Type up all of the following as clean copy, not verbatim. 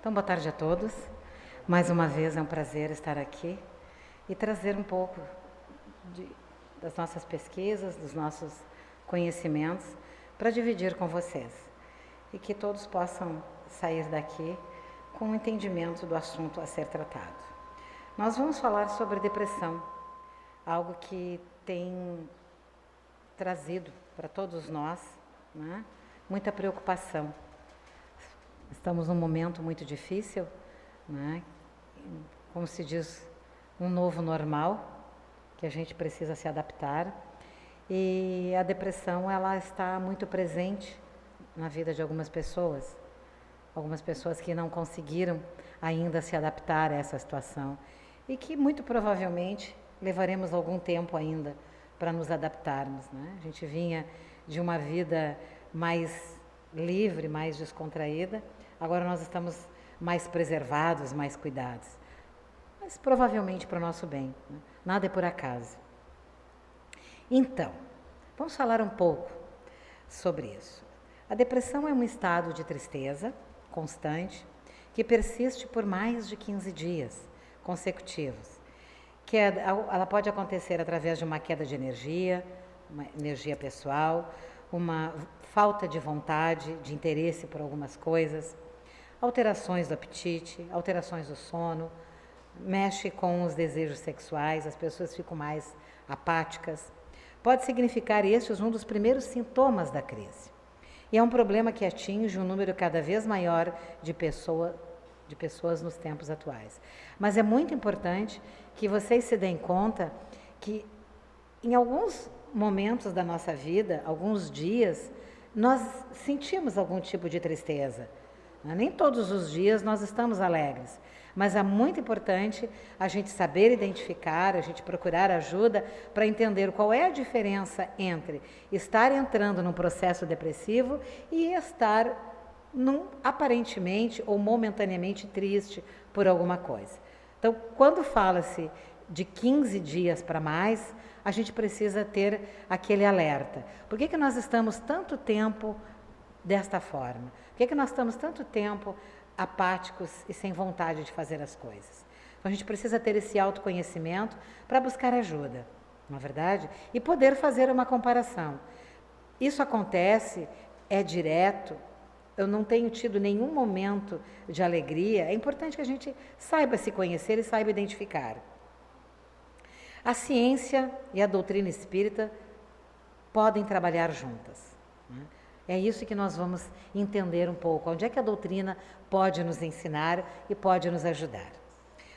Então, boa tarde a todos. Mais uma vez é um prazer estar aqui e trazer um pouco das nossas pesquisas, dos nossos conhecimentos para dividir com vocês e que todos possam sair daqui com um entendimento do assunto a ser tratado. Nós vamos falar sobre depressão, algo que tem trazido para todos nós, né, muita preocupação. Estamos num momento muito difícil, né, como se diz, um novo normal, que a gente precisa se adaptar, e a depressão ela está muito presente na vida de algumas pessoas que não conseguiram ainda se adaptar a essa situação e que muito provavelmente levaremos algum tempo ainda para nos adaptarmos, né? A gente vinha de uma vida mais livre, mais descontraída, agora nós estamos mais preservados, mais cuidados, mas provavelmente para o nosso bem, né? Nada é por acaso. Então, vamos falar um pouco sobre isso. A depressão é um estado de tristeza constante que persiste por mais de 15 dias consecutivos. Ela pode acontecer através de uma queda de energia, uma energia pessoal, uma falta de vontade, de interesse por algumas coisas, alterações do apetite, alterações do sono, mexe com os desejos sexuais, as pessoas ficam mais apáticas. Pode significar estes um dos primeiros sintomas da crise. E é um problema que atinge um número cada vez maior de pessoas nos tempos atuais. Mas é muito importante que vocês se deem conta que em alguns momentos da nossa vida, alguns dias, nós sentimos algum tipo de tristeza. Nem todos os dias nós estamos alegres, mas é muito importante a gente saber identificar, a gente procurar ajuda para entender qual é a diferença entre estar entrando num processo depressivo e estar aparentemente ou momentaneamente triste por alguma coisa. Então, quando fala-se de 15 dias para mais, a gente precisa ter aquele alerta. Por que nós estamos tanto tempo desta forma? Por que nós estamos tanto tempo apáticos e sem vontade de fazer as coisas? Então, a gente precisa ter esse autoconhecimento para buscar ajuda, não é verdade? E poder fazer uma comparação. Isso acontece, é direto, eu não tenho tido nenhum momento de alegria. É importante que a gente saiba se conhecer e saiba identificar. A ciência e a doutrina espírita podem trabalhar juntas, né? É isso que nós vamos entender um pouco, onde é que a doutrina pode nos ensinar e pode nos ajudar.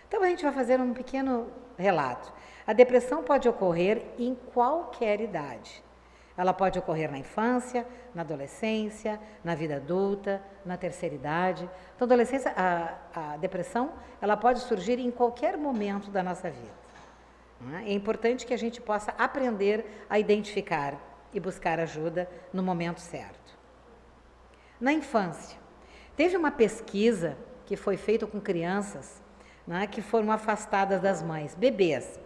Então, a gente vai fazer um pequeno relato. A depressão pode ocorrer em qualquer idade. Ela pode ocorrer na infância, na adolescência, na vida adulta, na terceira idade. Então, a depressão ela pode surgir em qualquer momento da nossa vida. É importante que a gente possa aprender a identificar e buscar ajuda no momento certo. Na infância, teve uma pesquisa que foi feita com crianças, né, que foram afastadas das mães, bebês.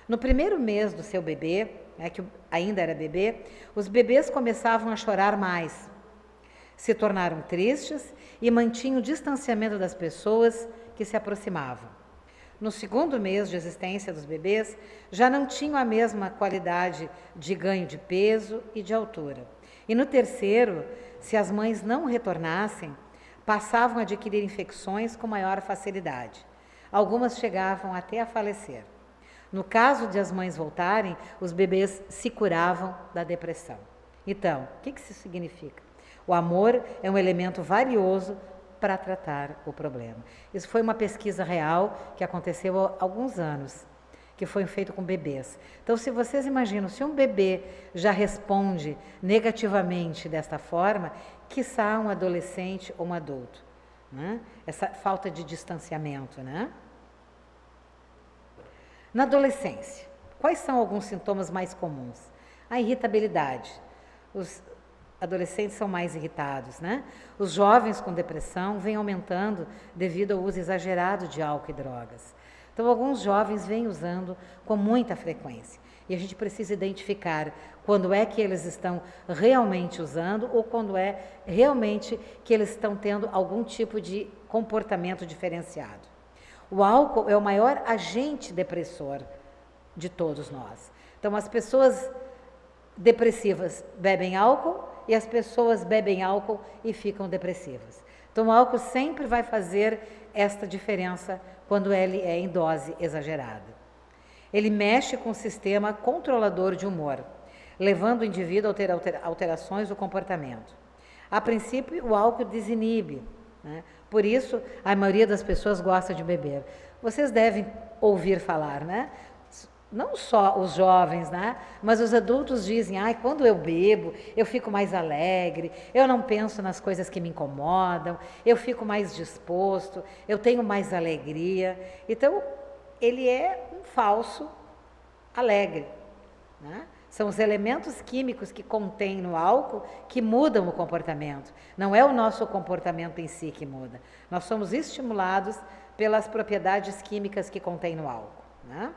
No primeiro mês do seu bebê, que ainda era bebê, os bebês começavam a chorar mais, se tornaram tristes e mantinham o distanciamento das pessoas que se aproximavam. No segundo mês de existência dos bebês, já não tinham a mesma qualidade de ganho de peso e de altura. E no terceiro, se as mães não retornassem, passavam a adquirir infecções com maior facilidade. Algumas chegavam até a falecer. No caso de as mães voltarem, os bebês se curavam da depressão. Então, o que isso significa? O amor é um elemento valioso para tratar o problema. Isso foi uma pesquisa real que aconteceu há alguns anos, que foi feito com bebês. Então, se vocês imaginam, se um bebê já responde negativamente desta forma, quiçá um adolescente ou um adulto, né? Essa falta de distanciamento, né? Na adolescência, quais são alguns sintomas mais comuns? A irritabilidade. Os adolescentes são mais irritados, né? Os jovens com depressão vêm aumentando devido ao uso exagerado de álcool e drogas. Então, alguns jovens vêm usando com muita frequência. E a gente precisa identificar quando é que eles estão realmente usando ou quando é realmente que eles estão tendo algum tipo de comportamento diferenciado. O álcool é o maior agente depressor de todos nós. Então, as pessoas depressivas bebem álcool e as pessoas bebem álcool e ficam depressivas. Então, o álcool sempre vai fazer esta diferença quando ele é em dose exagerada. Ele mexe com o sistema controlador de humor, levando o indivíduo a ter alterações do comportamento. A princípio, o álcool desinibe, né? Por isso, a maioria das pessoas gosta de beber. Vocês devem ouvir falar, né? Não só os jovens, né? Mas os adultos dizem, quando eu bebo, eu fico mais alegre, eu não penso nas coisas que me incomodam, eu fico mais disposto, eu tenho mais alegria. Então, ele é um falso alegre, né? São os elementos químicos que contém no álcool que mudam o comportamento. Não é o nosso comportamento em si que muda. Nós somos estimulados pelas propriedades químicas que contém no álcool, né?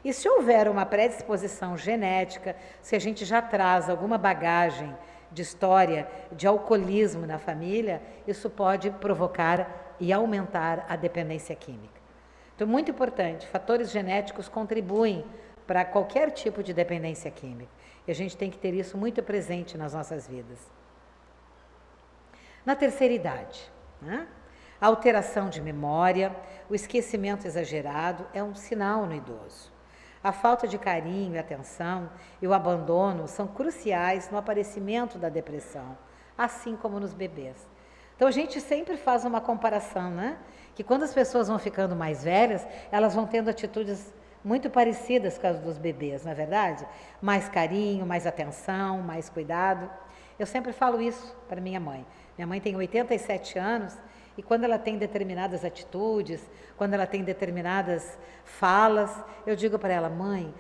E se houver uma predisposição genética, se a gente já traz alguma bagagem de história de alcoolismo na família, isso pode provocar e aumentar a dependência química. Então, muito importante, fatores genéticos contribuem para qualquer tipo de dependência química. E a gente tem que ter isso muito presente nas nossas vidas. Na terceira idade, né? A alteração de memória, o esquecimento exagerado é um sinal no idoso. A falta de carinho e atenção e o abandono são cruciais no aparecimento da depressão, assim como nos bebês. Então, a gente sempre faz uma comparação, né? Que quando as pessoas vão ficando mais velhas, elas vão tendo atitudes muito parecidas com as dos bebês, não é verdade? Mais carinho, mais atenção, mais cuidado. Eu sempre falo isso para minha mãe. Minha mãe tem 87 anos e quando ela tem determinadas atitudes, quando ela tem determinadas falas, eu digo para ela, mãe,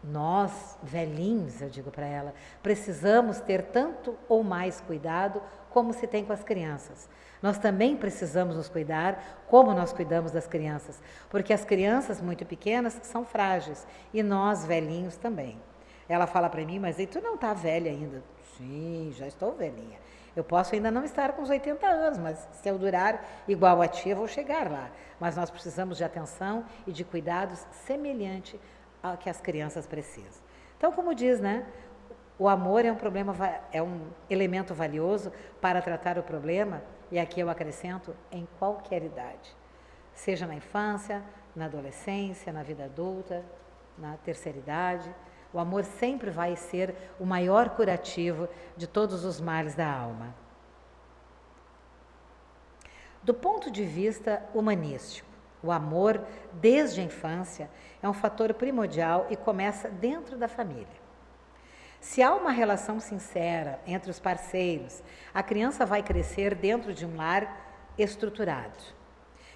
nós, velhinhos, eu digo para ela, precisamos ter tanto ou mais cuidado como se tem com as crianças. Nós também precisamos nos cuidar como nós cuidamos das crianças, porque as crianças muito pequenas são frágeis e nós, velhinhos, também. Ela fala para mim, mas aí tu não está velha ainda. Sim, já estou velhinha. Eu posso ainda não estar com os 80 anos, mas se eu durar igual a ti, eu vou chegar lá. Mas nós precisamos de atenção e de cuidados semelhante ao que as crianças precisam. Então, como diz, né? O amor é um elemento valioso para tratar o problema, e aqui eu acrescento, em qualquer idade. Seja na infância, na adolescência, na vida adulta, na terceira idade. O amor sempre vai ser o maior curativo de todos os males da alma. Do ponto de vista humanístico, o amor, desde a infância, é um fator primordial e começa dentro da família. Se há uma relação sincera entre os parceiros, a criança vai crescer dentro de um lar estruturado,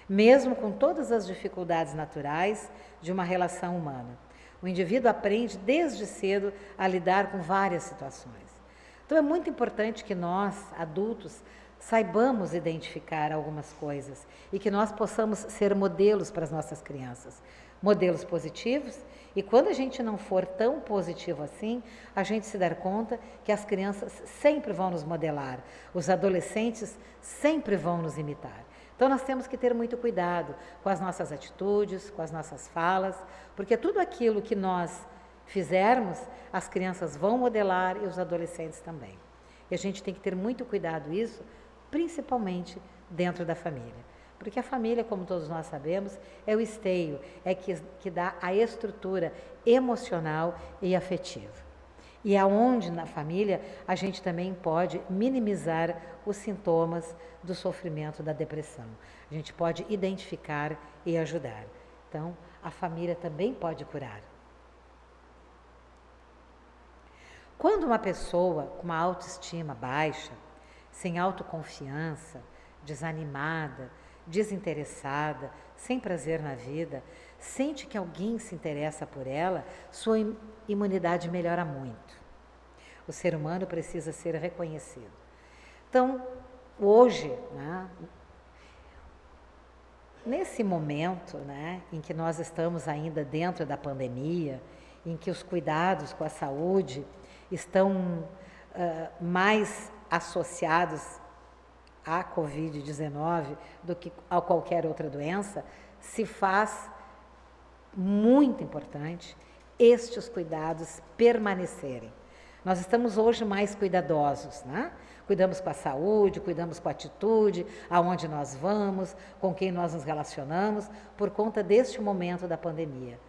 mesmo com todas as dificuldades naturais de uma relação humana. O indivíduo aprende desde cedo a lidar com várias situações. Então é muito importante que nós, adultos, saibamos identificar algumas coisas e que nós possamos ser modelos para as nossas crianças. Modelos positivos, e quando a gente não for tão positivo assim, a gente se dar conta que as crianças sempre vão nos modelar, os adolescentes sempre vão nos imitar. Então nós temos que ter muito cuidado com as nossas atitudes, com as nossas falas, porque tudo aquilo que nós fizermos, as crianças vão modelar e os adolescentes também. E a gente tem que ter muito cuidado isso, principalmente dentro da família. Porque a família, como todos nós sabemos, é o esteio, é que dá a estrutura emocional e afetiva. E aonde na família a gente também pode minimizar os sintomas do sofrimento da depressão. A gente pode identificar e ajudar. Então, a família também pode curar. Quando uma pessoa com uma autoestima baixa, sem autoconfiança, desanimada, desinteressada, sem prazer na vida, sente que alguém se interessa por ela, sua imunidade melhora muito. O ser humano precisa ser reconhecido. Então, hoje, né, nesse momento, né, em que nós estamos ainda dentro da pandemia, em que os cuidados com a saúde estão mais associados à Covid-19 do que a qualquer outra doença, se faz muito importante estes cuidados permanecerem. Nós estamos hoje mais cuidadosos, né? Cuidamos com a saúde, cuidamos com a atitude, aonde nós vamos, com quem nós nos relacionamos, por conta deste momento da pandemia.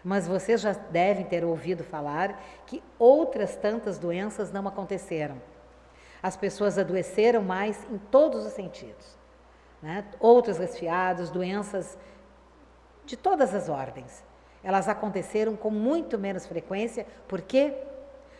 Mas vocês já devem ter ouvido falar que outras tantas doenças não aconteceram. As pessoas adoeceram mais em todos os sentidos, né? Outros resfriados, doenças de todas as ordens. Elas aconteceram com muito menos frequência. Por quê?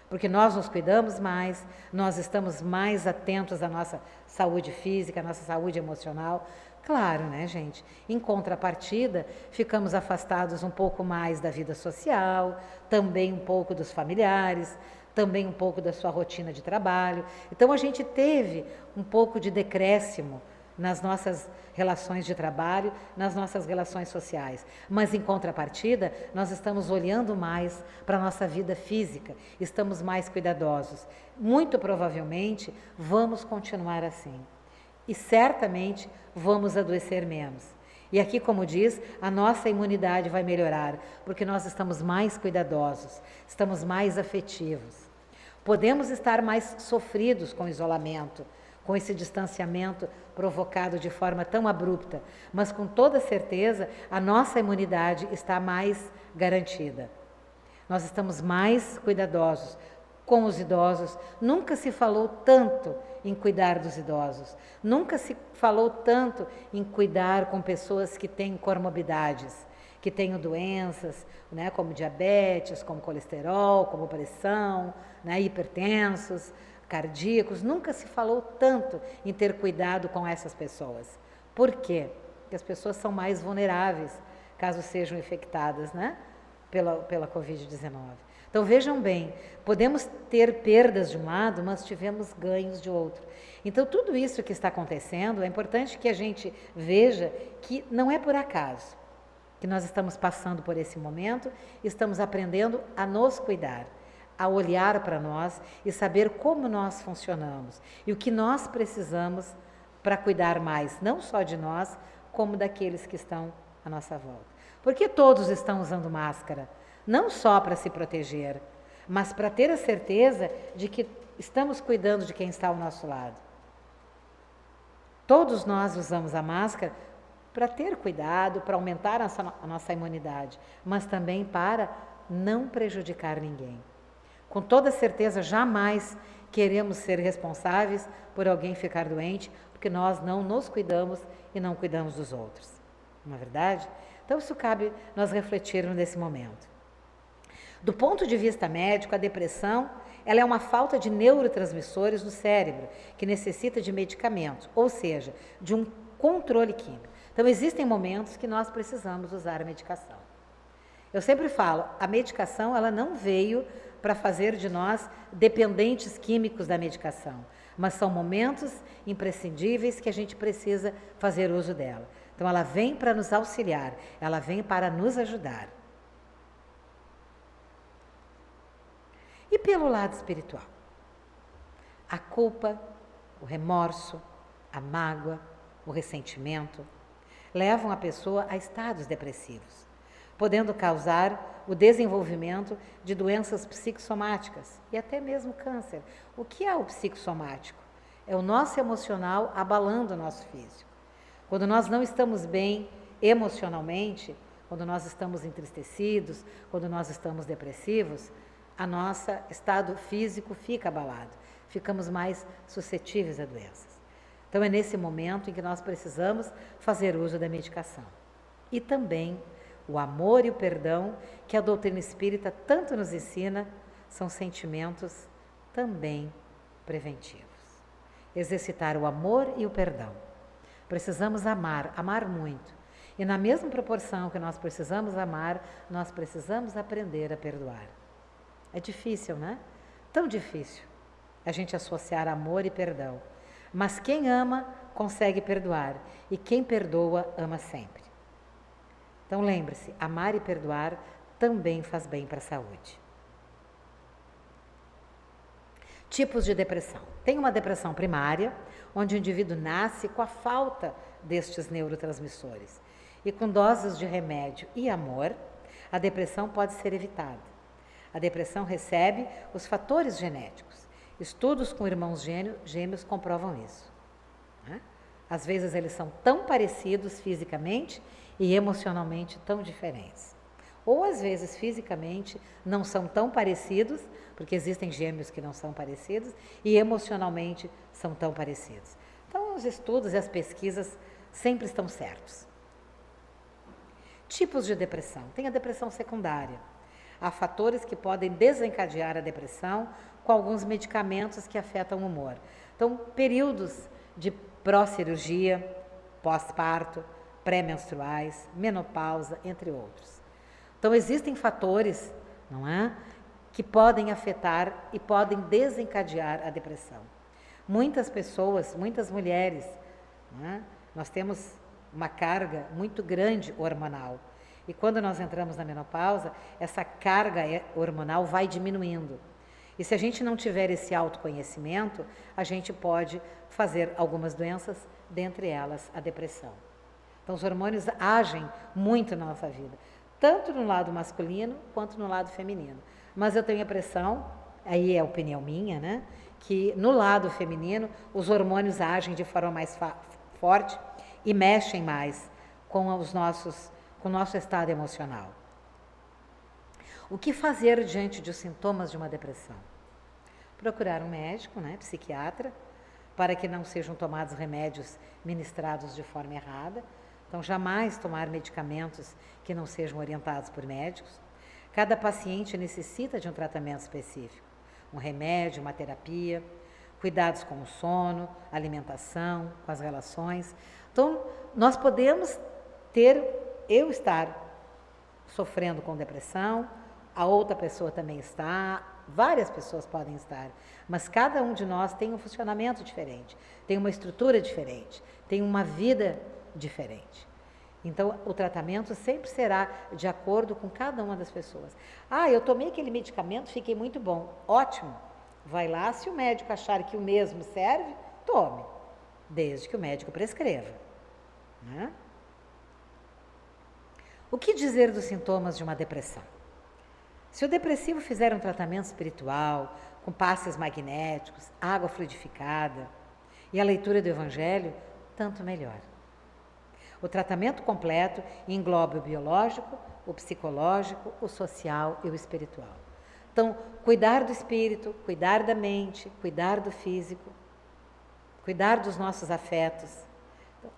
Porque nós nos cuidamos mais, nós estamos mais atentos à nossa saúde física, à nossa saúde emocional. Claro, né, gente? Em contrapartida, ficamos afastados um pouco mais da vida social, também um pouco dos familiares, também um pouco da sua rotina de trabalho. Então, a gente teve um pouco de decréscimo nas nossas relações de trabalho, nas nossas relações sociais. Mas, em contrapartida, nós estamos olhando mais para a nossa vida física, estamos mais cuidadosos. Muito provavelmente, vamos continuar assim. E certamente vamos adoecer menos. E aqui, como diz, a nossa imunidade vai melhorar, porque nós estamos mais cuidadosos, estamos mais afetivos. Podemos estar mais sofridos com o isolamento, com esse distanciamento provocado de forma tão abrupta, mas com toda certeza a nossa imunidade está mais garantida. Nós estamos mais cuidadosos com os idosos. Nunca se falou tanto em cuidar dos idosos, nunca se falou tanto em cuidar com pessoas que têm comorbidades, que tenham doenças, né, como diabetes, como colesterol, como pressão, né, hipertensos, cardíacos. Nunca se falou tanto em ter cuidado com essas pessoas. Por quê? Porque as pessoas são mais vulneráveis, caso sejam infectadas, né, pela Covid-19. Então, vejam bem, podemos ter perdas de um lado, mas tivemos ganhos de outro. Então, tudo isso que está acontecendo, é importante que a gente veja que não é por acaso que nós estamos passando por esse momento, estamos aprendendo a nos cuidar, a olhar para nós e saber como nós funcionamos e o que nós precisamos para cuidar mais, não só de nós, como daqueles que estão à nossa volta. Porque todos estão usando máscara, não só para se proteger, mas para ter a certeza de que estamos cuidando de quem está ao nosso lado. Todos nós usamos a máscara para ter cuidado, para aumentar a nossa imunidade, mas também para não prejudicar ninguém. Com toda certeza, jamais queremos ser responsáveis por alguém ficar doente, porque nós não nos cuidamos e não cuidamos dos outros. Não é verdade? Então, isso cabe nós refletirmos nesse momento. Do ponto de vista médico, a depressão ela é uma falta de neurotransmissores no cérebro, que necessita de medicamentos, ou seja, de um controle químico. Então, existem momentos que nós precisamos usar a medicação. Eu sempre falo, a medicação ela não veio para fazer de nós dependentes químicos da medicação, mas são momentos imprescindíveis que a gente precisa fazer uso dela. Então, ela vem para nos auxiliar, ela vem para nos ajudar. E pelo lado espiritual? A culpa, o remorso, a mágoa, o ressentimento levam a pessoa a estados depressivos, podendo causar o desenvolvimento de doenças psicossomáticas e até mesmo câncer. O que é o psicossomático? É o nosso emocional abalando o nosso físico. Quando nós não estamos bem emocionalmente, quando nós estamos entristecidos, quando nós estamos depressivos, a nosso estado físico fica abalado, ficamos mais suscetíveis a doenças. Então, é nesse momento em que nós precisamos fazer uso da medicação. E também o amor e o perdão, que a doutrina espírita tanto nos ensina, são sentimentos também preventivos. Exercitar o amor e o perdão. Precisamos amar, amar muito. E na mesma proporção que nós precisamos amar, nós precisamos aprender a perdoar. É difícil, né? Tão difícil a gente associar amor e perdão. Mas quem ama, consegue perdoar. E quem perdoa, ama sempre. Então lembre-se, amar e perdoar também faz bem para a saúde. Tipos de depressão. Tem uma depressão primária, onde o indivíduo nasce com a falta destes neurotransmissores. E com doses de remédio e amor, a depressão pode ser evitada. A depressão recebe os fatores genéticos. Estudos com irmãos gêmeos comprovam isso. Né? Às vezes eles são tão parecidos fisicamente e emocionalmente tão diferentes. Ou às vezes fisicamente não são tão parecidos, porque existem gêmeos que não são parecidos, e emocionalmente são tão parecidos. Então os estudos e as pesquisas sempre estão certos. Tipos de depressão. Tem a depressão secundária. Há fatores que podem desencadear a depressão com alguns medicamentos que afetam o humor. Então, períodos de pró-cirurgia, pós-parto, pré-menstruais, menopausa, entre outros. Então, existem fatores, não é, que podem afetar e podem desencadear a depressão. Muitas pessoas, muitas mulheres, não é, nós temos uma carga muito grande hormonal. E quando nós entramos na menopausa, essa carga hormonal vai diminuindo. E se a gente não tiver esse autoconhecimento, a gente pode fazer algumas doenças, dentre elas a depressão. Então, os hormônios agem muito na nossa vida, tanto no lado masculino quanto no lado feminino. Mas eu tenho a impressão, aí é opinião minha, né, que no lado feminino os hormônios agem de forma mais forte e mexem mais com o nosso estado emocional. O que fazer diante dos sintomas de uma depressão? Procurar um médico, né, psiquiatra, para que não sejam tomados remédios ministrados de forma errada. Então, jamais tomar medicamentos que não sejam orientados por médicos. Cada paciente necessita de um tratamento específico, um remédio, uma terapia, cuidados com o sono, alimentação, com as relações. Então, nós podemos eu estar sofrendo com depressão, a outra pessoa também está, várias pessoas podem estar, mas cada um de nós tem um funcionamento diferente, tem uma estrutura diferente, tem uma vida diferente. Então, o tratamento sempre será de acordo com cada uma das pessoas. Ah, eu tomei aquele medicamento, fiquei muito bom. Ótimo. Vai lá, se o médico achar que o mesmo serve, tome, desde que o médico prescreva. Né? O que dizer dos sintomas de uma depressão? Se o depressivo fizer um tratamento espiritual, com passes magnéticos, água fluidificada e a leitura do Evangelho, tanto melhor. O tratamento completo engloba o biológico, o psicológico, o social e o espiritual. Então, cuidar do espírito, cuidar da mente, cuidar do físico, cuidar dos nossos afetos,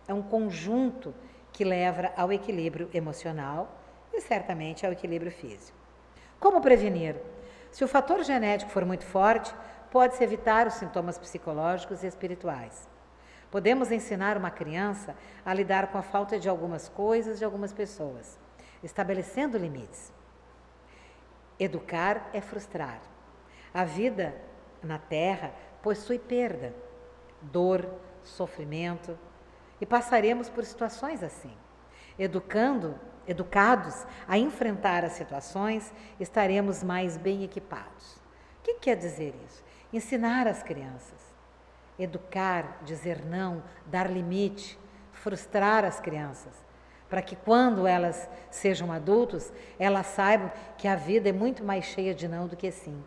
é um conjunto que leva ao equilíbrio emocional e certamente ao equilíbrio físico. Como prevenir? Se o fator genético for muito forte, pode-se evitar os sintomas psicológicos e espirituais. Podemos ensinar uma criança a lidar com a falta de algumas coisas de algumas pessoas, estabelecendo limites. Educar é frustrar. A vida na Terra possui perda, dor, sofrimento, e passaremos por situações assim. Educados a enfrentar as situações, estaremos mais bem equipados. O que quer dizer isso? Ensinar as crianças. Educar, dizer não, dar limite, frustrar as crianças, para que quando elas sejam adultos, elas saibam que a vida é muito mais cheia de não do que sim.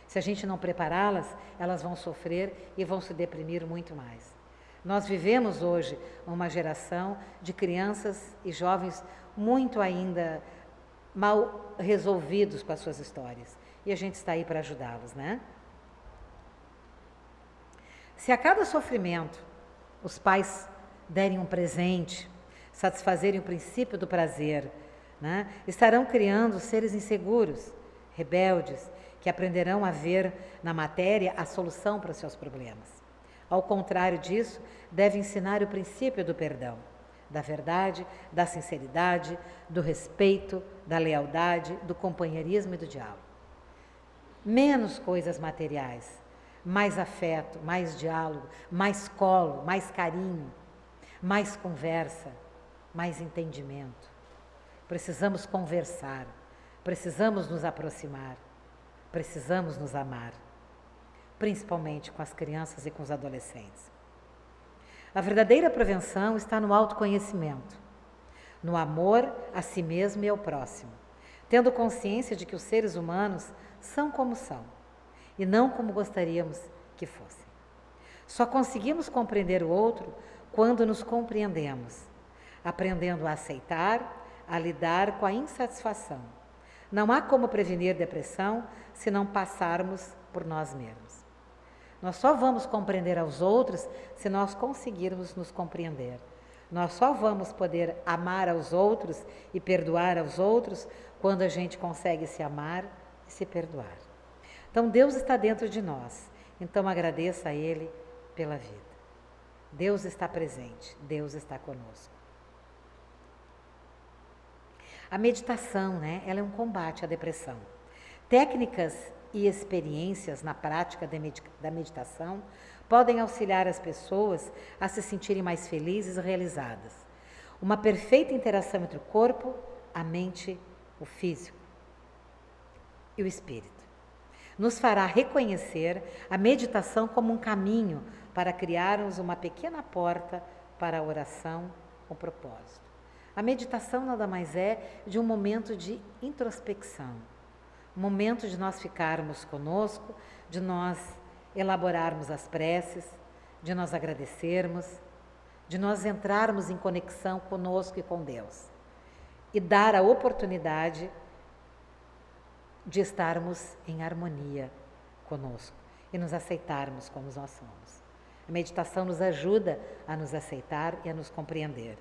Se a gente não prepará-las, elas vão sofrer e vão se deprimir muito mais. Nós vivemos hoje uma geração de crianças e jovens muito ainda mal resolvidos com as suas histórias. E a gente está aí para ajudá-los, né? Se a cada sofrimento os pais derem um presente, satisfazerem o princípio do prazer, né, estarão criando seres inseguros, rebeldes, que aprenderão a ver na matéria a solução para os seus problemas. Ao contrário disso, deve ensinar o princípio do perdão, da verdade, da sinceridade, do respeito, da lealdade, do companheirismo e do diálogo. Menos coisas materiais, mais afeto, mais diálogo, mais colo, mais carinho, mais conversa, mais entendimento. Precisamos conversar, precisamos nos aproximar, precisamos nos amar. principalmente com as crianças e com os adolescentes. A verdadeira prevenção está no autoconhecimento, no amor a si mesmo e ao próximo, tendo consciência de que os seres humanos são como são e não como gostaríamos que fossem. Só conseguimos compreender o outro quando nos compreendemos, aprendendo a aceitar, a lidar com a insatisfação. Não há como prevenir depressão se não passarmos por nós mesmos. Nós só vamos compreender aos outros se nós conseguirmos nos compreender. Nós só vamos poder amar aos outros e perdoar aos outros quando a gente consegue se amar e se perdoar. Então Deus está dentro de nós, então agradeça a Ele pela vida. Deus está presente, Deus está conosco. A meditação, ela é um combate à depressão. Técnicas e experiências na prática da meditação podem auxiliar as pessoas a se sentirem mais felizes e realizadas. Uma perfeita interação entre o corpo, a mente, o físico e o espírito nos fará reconhecer a meditação como um caminho para criarmos uma pequena porta para a oração com propósito. A meditação nada mais é de um momento de introspecção, um momento de nós ficarmos conosco, de nós elaborarmos as preces, de nós agradecermos, de nós entrarmos em conexão conosco e com Deus e dar a oportunidade de estarmos em harmonia conosco e nos aceitarmos como nós somos. A meditação nos ajuda a nos aceitar e a nos compreender.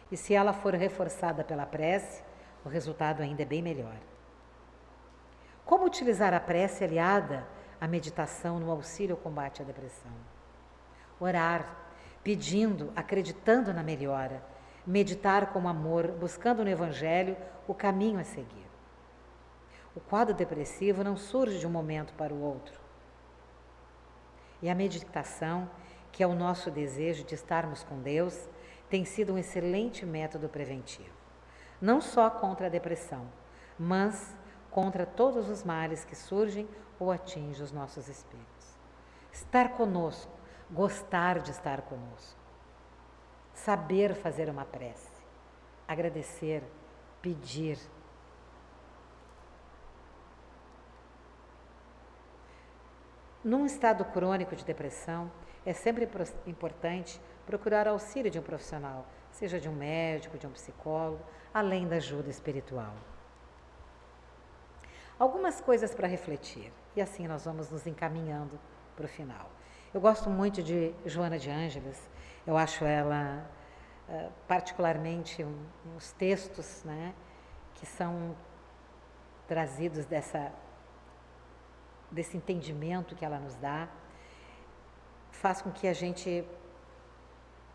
E se ela for reforçada pela prece, o resultado ainda é bem melhor. Como utilizar a prece aliada à meditação no auxílio ao combate à depressão? Orar, pedindo, acreditando na melhora, meditar com amor, buscando no Evangelho o caminho a seguir. O quadro depressivo não surge de um momento para o outro. E a meditação, que é o nosso desejo de estarmos com Deus, tem sido um excelente método preventivo. Não só contra a depressão, mas contra todos os males que surgem ou atingem os nossos espíritos. Estar conosco, gostar de estar conosco. Saber fazer uma prece, agradecer, pedir. Num estado crônico de depressão, é sempre importante procurar auxílio de um profissional, seja de um médico, de um psicólogo, além da ajuda espiritual. Algumas coisas para refletir, e assim nós vamos nos encaminhando para o final. Eu gosto muito de Joana de Ângeles, eu acho ela, particularmente, uns textos, que são trazidos desse entendimento que ela nos dá, faz com que a gente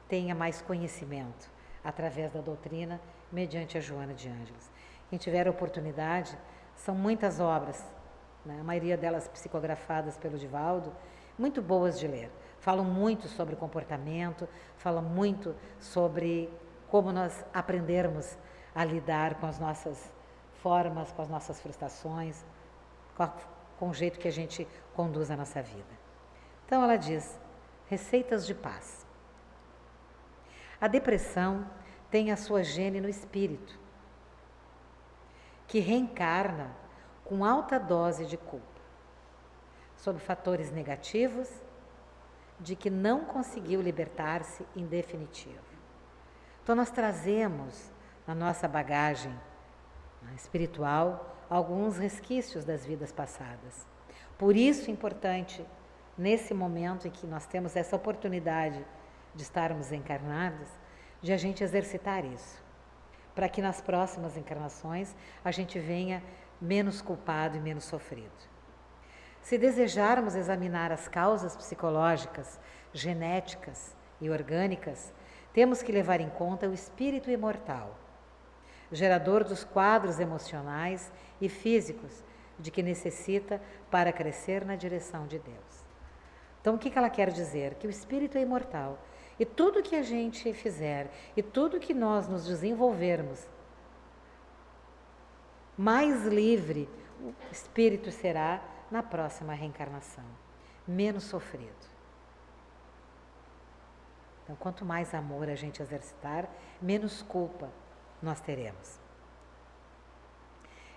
tenha mais conhecimento através da doutrina, mediante a Joana de Ângeles. Quem tiver a oportunidade, são muitas obras, a maioria delas psicografadas pelo Divaldo, muito boas de ler. Falam muito sobre comportamento, falam muito sobre como nós aprendermos a lidar com as nossas formas, com as nossas frustrações, com o jeito que a gente conduz a nossa vida. Então ela diz, receitas de paz. A depressão tem a sua gênese no espírito, que reencarna com alta dose de culpa, sob fatores negativos, de que não conseguiu libertar-se em definitivo. Então nós trazemos na nossa bagagem espiritual alguns resquícios das vidas passadas. Por isso é importante, nesse momento em que nós temos essa oportunidade de estarmos encarnados, de a gente exercitar isso, para que nas próximas encarnações a gente venha menos culpado e menos sofrido. Se desejarmos examinar as causas psicológicas, genéticas e orgânicas, temos que levar em conta o espírito imortal, gerador dos quadros emocionais e físicos de que necessita para crescer na direção de Deus. Então, o que ela quer dizer? Que o espírito é imortal e tudo que a gente fizer e tudo que nós nos desenvolvermos, mais livre o espírito será na próxima reencarnação. menos sofrido. Então, quanto mais amor a gente exercitar, menos culpa nós teremos.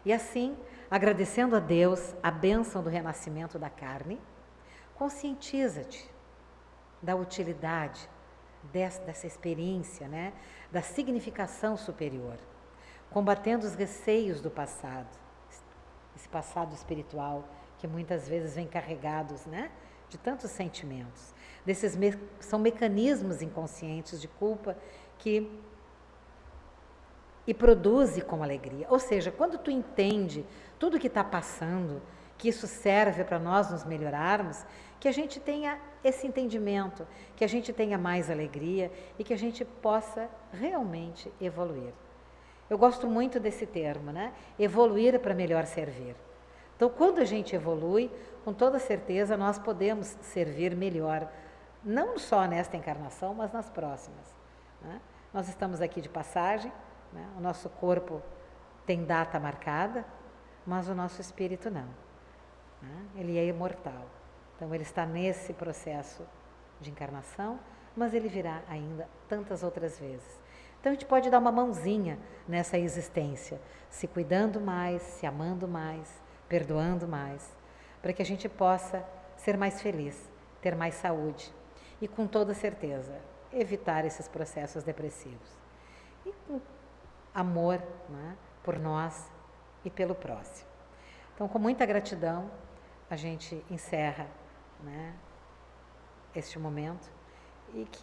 E assim, agradecendo a Deus a bênção do renascimento da carne, conscientiza-te da utilidade dessa experiência, né? Da significação superior, combatendo os receios do passado, esse passado espiritual que muitas vezes vem carregados, né? De tantos sentimentos. São mecanismos inconscientes de culpa e produze com alegria. Ou seja, quando tu entende tudo que está passando, que isso serve para nós nos melhorarmos, que a gente tenha esse entendimento, que a gente tenha mais alegria e que a gente possa realmente evoluir. Eu gosto muito desse termo, né? Evoluir para melhor servir. Então, quando a gente evolui, com toda certeza nós podemos servir melhor, não só nesta encarnação, mas nas próximas, né? Nós estamos aqui de passagem, né? O nosso corpo tem data marcada, mas o nosso espírito não, né? Ele é imortal. Então, ele está nesse processo de encarnação, mas ele virá ainda tantas outras vezes. Então, a gente pode dar uma mãozinha nessa existência, se cuidando mais, se amando mais, perdoando mais, para que a gente possa ser mais feliz, ter mais saúde e, com toda certeza, evitar esses processos depressivos. E com amor, né, por nós e pelo próximo. Então, com muita gratidão, a gente encerra, né, este momento e que